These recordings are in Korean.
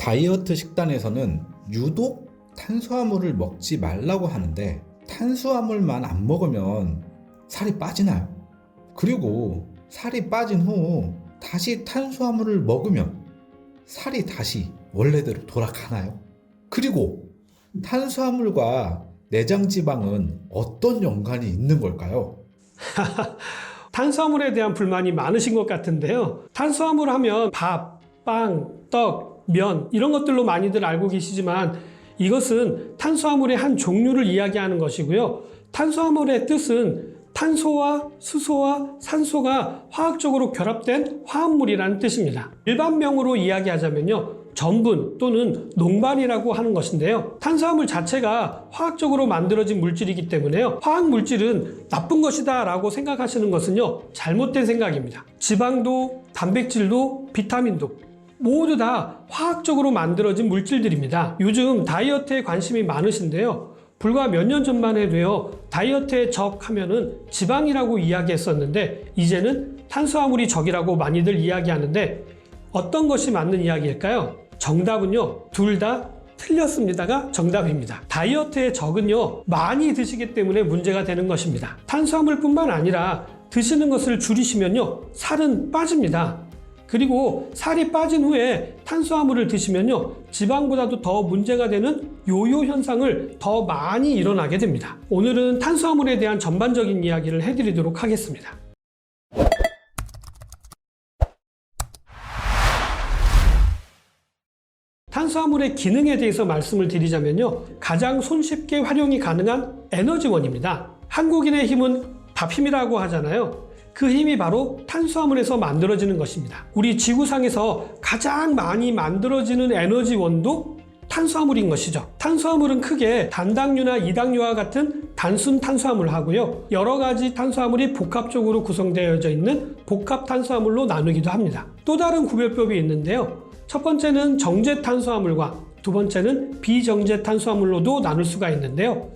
다이어트 식단에서는 유독 탄수화물을 먹지 말라고 하는데 탄수화물만 안 먹으면 살이 빠지나요? 그리고 살이 빠진 후 다시 탄수화물을 먹으면 살이 다시 원래대로 돌아가나요? 그리고 탄수화물과 내장지방은 어떤 연관이 있는 걸까요? 탄수화물에 대한 불만이 많으신 것 같은데요. 탄수화물 하면 밥, 빵, 떡, 면 이런 것들로 많이들 알고 계시지만 이것은 탄수화물의 한 종류를 이야기하는 것이고요. 탄수화물의 뜻은 탄소와 수소와 산소가 화학적으로 결합된 화합물이라는 뜻입니다. 일반명으로 이야기하자면요. 전분 또는 농반이라고 하는 것인데요. 탄수화물 자체가 화학적으로 만들어진 물질이기 때문에요. 화학 물질은 나쁜 것이다 라고 생각하시는 것은요. 잘못된 생각입니다. 지방도 단백질도 비타민도 모두 다 화학적으로 만들어진 물질들입니다. 요즘 다이어트에 관심이 많으신데요. 불과 몇 년 전만 해도요. 다이어트의 적 하면은 지방이라고 이야기했었는데 이제는 탄수화물이 적이라고 많이들 이야기하는데 어떤 것이 맞는 이야기일까요? 정답은요. 둘 다 틀렸습니다가 정답입니다. 다이어트의 적은요. 많이 드시기 때문에 문제가 되는 것입니다. 탄수화물뿐만 아니라 드시는 것을 줄이시면요. 살은 빠집니다. 그리고 살이 빠진 후에 탄수화물을 드시면요. 지방보다도 더 문제가 되는 요요 현상을 더 많이 일어나게 됩니다. 오늘은 탄수화물에 대한 전반적인 이야기를 해드리도록 하겠습니다. 탄수화물의 기능에 대해서 말씀을 드리자면요. 가장 손쉽게 활용이 가능한 에너지원입니다. 한국인의 힘은 밥힘이라고 하잖아요. 그 힘이 바로 탄수화물에서 만들어지는 것입니다. 우리 지구상에서 가장 많이 만들어지는 에너지원도 탄수화물인 것이죠. 탄수화물은 크게 단당류나 이당류와 같은 단순 탄수화물하고요. 여러 가지 탄수화물이 복합적으로 구성되어져 있는 복합 탄수화물로 나누기도 합니다. 또 다른 구별법이 있는데요. 첫 번째는 정제 탄수화물과 두 번째는 비정제 탄수화물로도 나눌 수가 있는데요.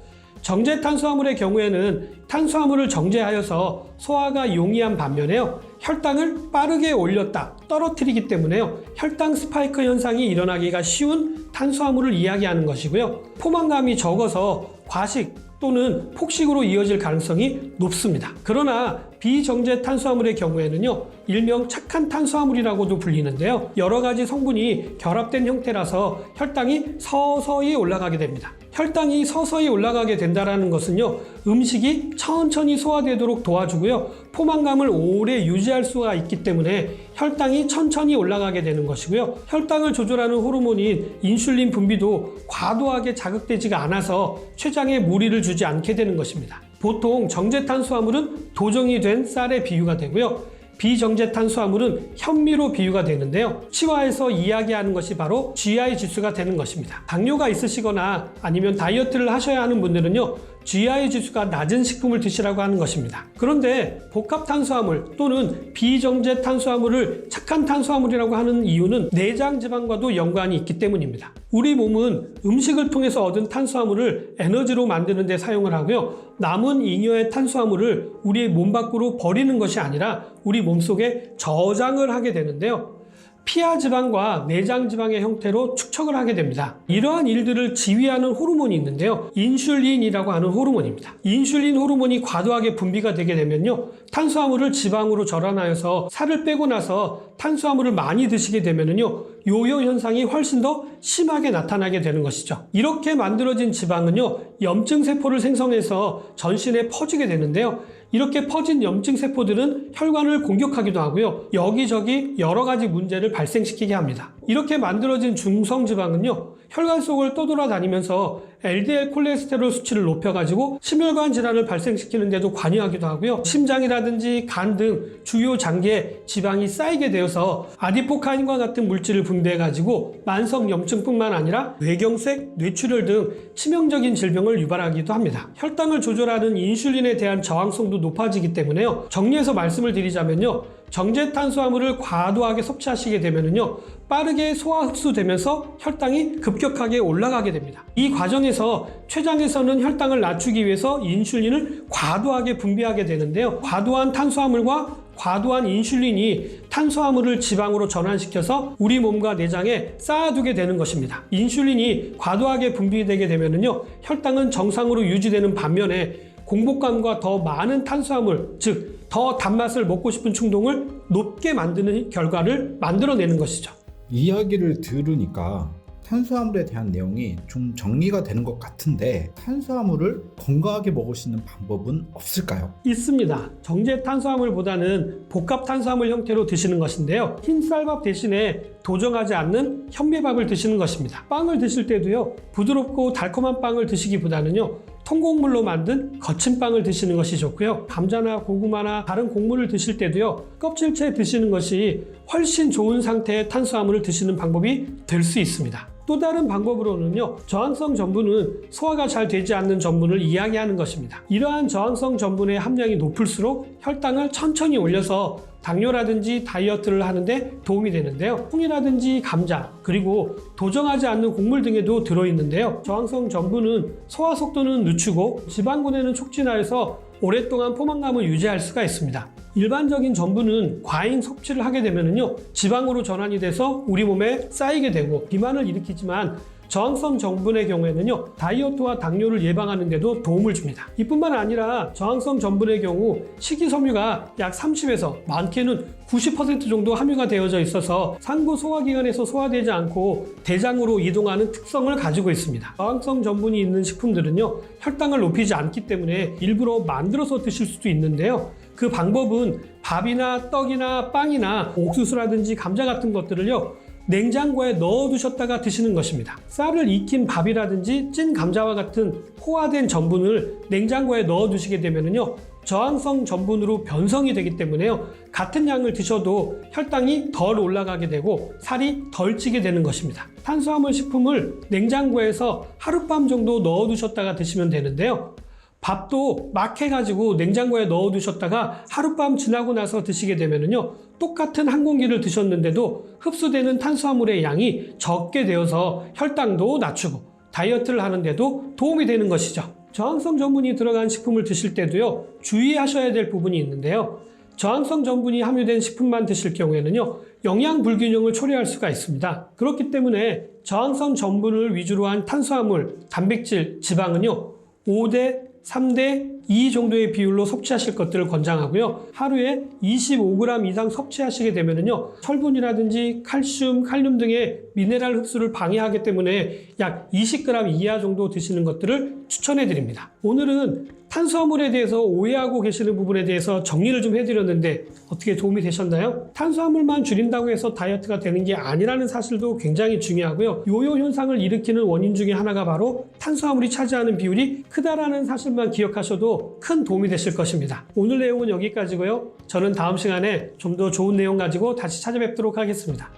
정제 탄수화물의 경우에는 탄수화물을 정제하여서 소화가 용이한 반면에요. 혈당을 빠르게 올렸다 떨어뜨리기 때문에요. 혈당 스파이크 현상이 일어나기가 쉬운 탄수화물을 이야기하는 것이고요. 포만감이 적어서 과식 또는 폭식으로 이어질 가능성이 높습니다. 그러나 비정제 탄수화물의 경우에는요. 일명 착한 탄수화물이라고도 불리는데요. 여러 가지 성분이 결합된 형태라서 혈당이 서서히 올라가게 됩니다. 혈당이 서서히 올라가게 된다는 것은요. 음식이 천천히 소화되도록 도와주고요. 포만감을 오래 유지할 수가 있기 때문에 혈당이 천천히 올라가게 되는 것이고요. 혈당을 조절하는 호르몬인 인슐린 분비도 과도하게 자극되지가 않아서 췌장에 무리를 주지 않게 되는 것입니다. 보통 정제 탄수화물은 도정이 된 쌀에 비유가 되고요. 비정제 탄수화물은 현미로 비유가 되는데요. 치과에서 이야기하는 것이 바로 GI 지수가 되는 것입니다. 당뇨가 있으시거나 아니면 다이어트를 하셔야 하는 분들은요. GI 지수가 낮은 식품을 드시라고 하는 것입니다. 그런데 복합 탄수화물 또는 비정제 탄수화물을 착한 탄수화물이라고 하는 이유는 내장 지방과도 연관이 있기 때문입니다. 우리 몸은 음식을 통해서 얻은 탄수화물을 에너지로 만드는 데 사용을 하고요. 남은 잉여의 탄수화물을 우리 몸 밖으로 버리는 것이 아니라 우리 몸속에 저장을 하게 되는데요. 피하 지방과 내장 지방의 형태로 축적을 하게 됩니다. 이러한 일들을 지휘하는 호르몬이 있는데요. 인슐린이라고 하는 호르몬입니다. 인슐린 호르몬이 과도하게 분비가 되게 되면요. 탄수화물을 지방으로 절환하여서 살을 빼고 나서 탄수화물을 많이 드시게 되면요. 요요 현상이 훨씬 더 심하게 나타나게 되는 것이죠. 이렇게 만들어진 지방은요. 염증 세포를 생성해서 전신에 퍼지게 되는데요. 이렇게 퍼진 염증 세포들은 혈관을 공격하기도 하고요. 여기저기 여러 가지 문제를 발생시키게 합니다. 이렇게 만들어진 중성지방은요. 혈관 속을 떠돌아다니면서 LDL 콜레스테롤 수치를 높여가지고 심혈관 질환을 발생시키는 데도 관여하기도 하고요. 심장이라든지 간 등 주요 장기에 지방이 쌓이게 되어서 아디포카인과 같은 물질을 분비해가지고 만성염증뿐만 아니라 뇌경색, 뇌출혈 등 치명적인 질병을 유발하기도 합니다. 혈당을 조절하는 인슐린에 대한 저항성도 높아지기 때문에요. 정리해서 말씀을 드리자면요. 정제 탄수화물을 과도하게 섭취하시게 되면요. 빠르게 소화 흡수되면서 혈당이 급격하게 올라가게 됩니다. 이 과정에서 췌장에서는 혈당을 낮추기 위해서 인슐린을 과도하게 분비하게 되는데요. 과도한 탄수화물과 과도한 인슐린이 탄수화물을 지방으로 전환시켜서 우리 몸과 내장에 쌓아두게 되는 것입니다. 인슐린이 과도하게 분비되게 되면요, 혈당은 정상으로 유지되는 반면에 공복감과 더 많은 탄수화물, 즉 더 단맛을 먹고 싶은 충동을 높게 만드는 결과를 만들어내는 것이죠. 이야기를 들으니까 탄수화물에 대한 내용이 좀 정리가 되는 것 같은데, 탄수화물을 건강하게 먹을 수 있는 방법은 없을까요? 있습니다. 정제 탄수화물보다는 복합 탄수화물 형태로 드시는 것인데요. 흰 쌀밥 대신에 도정하지 않는 현미밥을 드시는 것입니다. 빵을 드실 때도요, 부드럽고 달콤한 빵을 드시기보다는요, 통곡물로 만든 거친 빵을 드시는 것이 좋고요. 감자나 고구마나 다른 곡물을 드실 때도요, 껍질째 드시는 것이 훨씬 좋은 상태의 탄수화물을 드시는 방법이 될 수 있습니다. 또 다른 방법으로는요, 저항성 전분은 소화가 잘 되지 않는 전분을 이야기하는 것입니다. 이러한 저항성 전분의 함량이 높을수록 혈당을 천천히 올려서 당뇨라든지 다이어트를 하는데 도움이 되는데요. 콩이라든지 감자, 그리고 도정하지 않는 곡물 등에도 들어있는데요. 저항성 전분은 소화 속도는 늦추고 지방분해는 촉진하여서 오랫동안 포만감을 유지할 수가 있습니다. 일반적인 전분은 과잉 섭취를 하게 되면요, 지방으로 전환이 돼서 우리 몸에 쌓이게 되고 비만을 일으키지만, 저항성 전분의 경우에는요, 다이어트와 당뇨를 예방하는 데도 도움을 줍니다. 이뿐만 아니라 저항성 전분의 경우 식이섬유가 약 30에서 많게는 90% 정도 함유가 되어져 있어서 상부 소화기관에서 소화되지 않고 대장으로 이동하는 특성을 가지고 있습니다. 저항성 전분이 있는 식품들은요, 혈당을 높이지 않기 때문에 일부러 만들어서 드실 수도 있는데요. 그 방법은 밥이나 떡이나 빵이나 옥수수라든지 감자 같은 것들을요, 냉장고에 넣어두셨다가 드시는 것입니다. 쌀을 익힌 밥이라든지 찐 감자와 같은 포화된 전분을 냉장고에 넣어두시게 되면요, 저항성 전분으로 변성이 되기 때문에요, 같은 양을 드셔도 혈당이 덜 올라가게 되고 살이 덜 찌게 되는 것입니다. 탄수화물 식품을 냉장고에서 하룻밤 정도 넣어두셨다가 드시면 되는데요. 밥도 막 해가지고 냉장고에 넣어두셨다가 하룻밤 지나고 나서 드시게 되면요, 똑같은 한 공기를 드셨는데도 흡수되는 탄수화물의 양이 적게 되어서 혈당도 낮추고 다이어트를 하는데도 도움이 되는 것이죠. 저항성 전분이 들어간 식품을 드실 때도요, 주의하셔야 될 부분이 있는데요. 저항성 전분이 함유된 식품만 드실 경우에는요, 영양 불균형을 초래할 수가 있습니다. 그렇기 때문에 저항성 전분을 위주로 한 탄수화물, 단백질, 지방은요, 5대 3대 2 정도의 비율로 섭취하실 것들을 권장하고요. 하루에 25g 이상 섭취하시게 되면요, 철분이라든지 칼슘, 칼륨 등의 미네랄 흡수를 방해하기 때문에 약 20g 이하 정도 드시는 것들을 추천해 드립니다. 오늘은 탄수화물에 대해서 오해하고 계시는 부분에 대해서 정리를 좀 해드렸는데 어떻게 도움이 되셨나요? 탄수화물만 줄인다고 해서 다이어트가 되는 게 아니라는 사실도 굉장히 중요하고요. 요요 현상을 일으키는 원인 중에 하나가 바로 탄수화물이 차지하는 비율이 크다라는 사실만 기억하셔도 큰 도움이 되실 것입니다. 오늘 내용은 여기까지고요. 저는 다음 시간에 좀 더 좋은 내용 가지고 다시 찾아뵙도록 하겠습니다.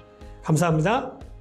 감사합니다.